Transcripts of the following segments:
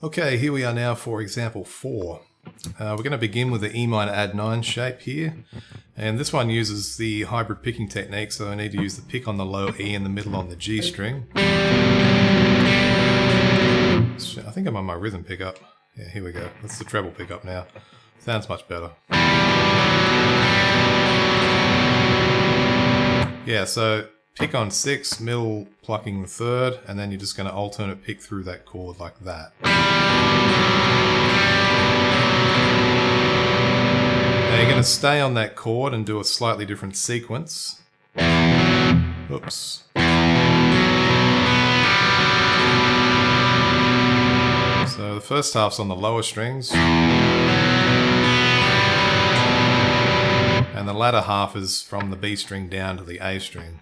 Okay, here we are now for example 4. We're going to begin with the E minor add 9 shape here, and this one uses the hybrid picking technique, so I need to use the pick on the low E and the middle on the G string. I think I'm on my rhythm pickup. Yeah, here we go. That's the treble pickup now. Sounds much better. Yeah, so pick on 6, middle plucking the 3rd, and then you're just going to alternate pick through that chord like that. Now you're going to stay on that chord and do a slightly different sequence. Oops. So the first half's on the lower strings, and the latter half is from the B string down to the A string.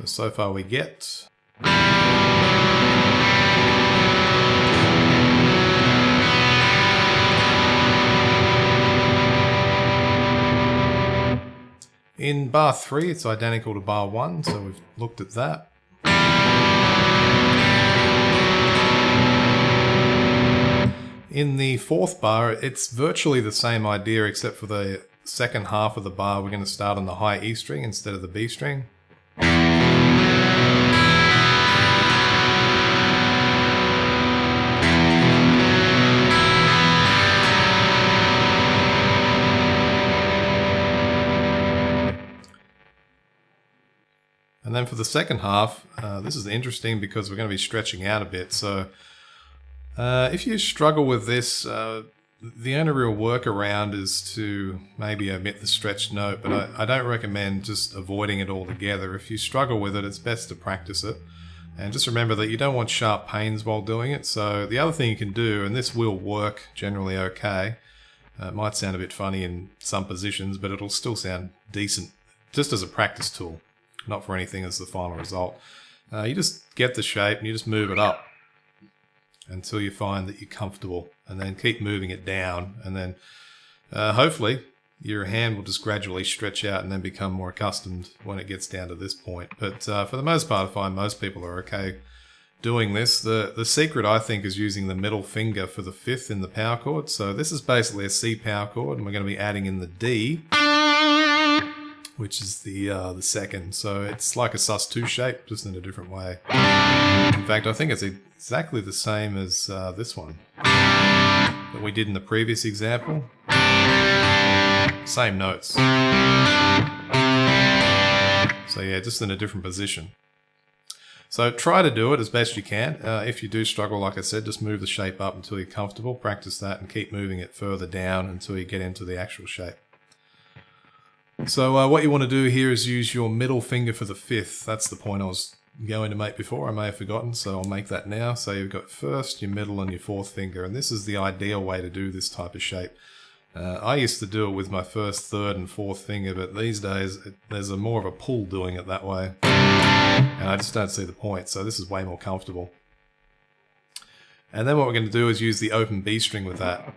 So far we get. In bar 3 it's identical to bar 1, so we've looked at that. In the 4th bar it's virtually the same idea, except for the second half of the bar we're going to start on the high E string instead of the B string. And then for the second half, this is interesting because we're going to be stretching out a bit. So if you struggle with this, the only real workaround is to maybe omit the stretched note, but I don't recommend just avoiding it altogether. If you struggle with it, it's best to practice it. And just remember that you don't want sharp pains while doing it. So the other thing you can do, and this will work generally okay, it might sound a bit funny in some positions, but it'll still sound decent just as a practice tool. Not for anything as the final result. You just get the shape and you just move it up until you find that you're comfortable, and then keep moving it down, and then hopefully your hand will just gradually stretch out and then become more accustomed when it gets down to this point. But for the most part I find most people are okay doing this. The secret I think is using the middle finger for the 5th in the power chord. So this is basically a C power chord, and we're going to be adding in the D, which is the 2nd. So it's like a sus2 shape, just in a different way. In fact, I think it's exactly the same as this one that we did in the previous example. Same notes. So yeah, just in a different position. So try to do it as best you can. If you do struggle, like I said, just move the shape up until you're comfortable. Practice that and keep moving it further down until you get into the actual shape. So what you want to do here is use your middle finger for the 5th. That's the point I was going to make before. I may have forgotten, so I'll make that now. So you've got 1st, your middle, and your 4th finger, and this is the ideal way to do this type of shape. I used to do it with my 1st, 3rd, and 4th finger, but these days there's more of a pull doing it that way, and I just don't see the point. So this is way more comfortable. And then what we're going to do is use the open B string with that.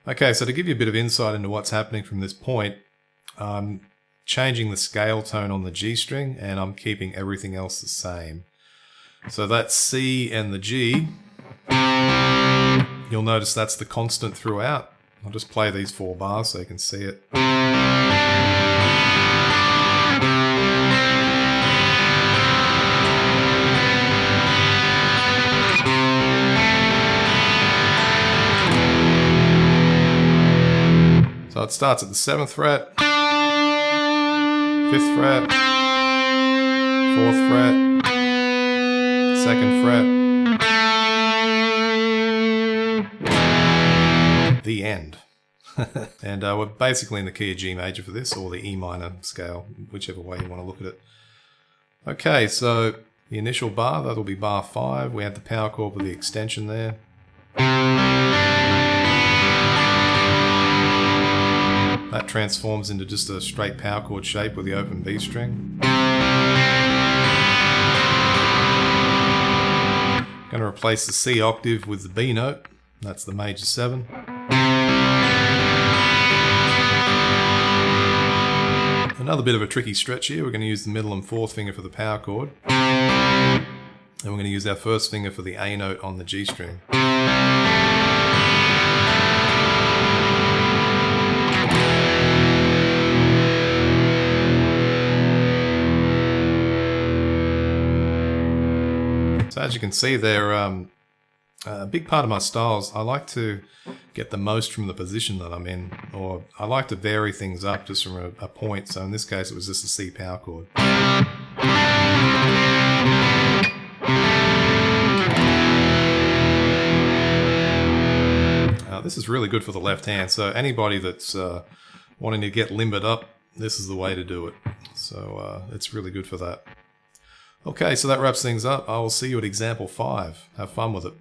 Okay, so to give you a bit of insight into what's happening from this point, I'm changing the scale tone on the G string, and I'm keeping everything else the same. So that's C and the G. You'll notice that's the constant throughout. I'll just play these 4 bars so you can see it. So it starts at the 7th fret, 5th fret, 4th fret, 2nd fret, the end. And we're basically in the key of G major for this, or the E minor scale, whichever way you want to look at it. Okay, so the initial bar, that'll be bar 5. We had the power chord with the extension there. That transforms into just a straight power chord shape with the open B string. Going to replace the C octave with the B note. That's the major 7. Another bit of a tricky stretch here. We're going to use the middle and fourth finger for the power chord. And we're going to use our first finger for the A note on the G string. So as you can see there, a big part of my styles, I like to get the most from the position that I'm in, or I like to vary things up just from a point. So in this case, it was just a C power chord. This is really good for the left hand. So anybody that's wanting to get limbered up, this is the way to do it. So it's really good for that. Okay, so that wraps things up. I will see you at example 5. Have fun with it.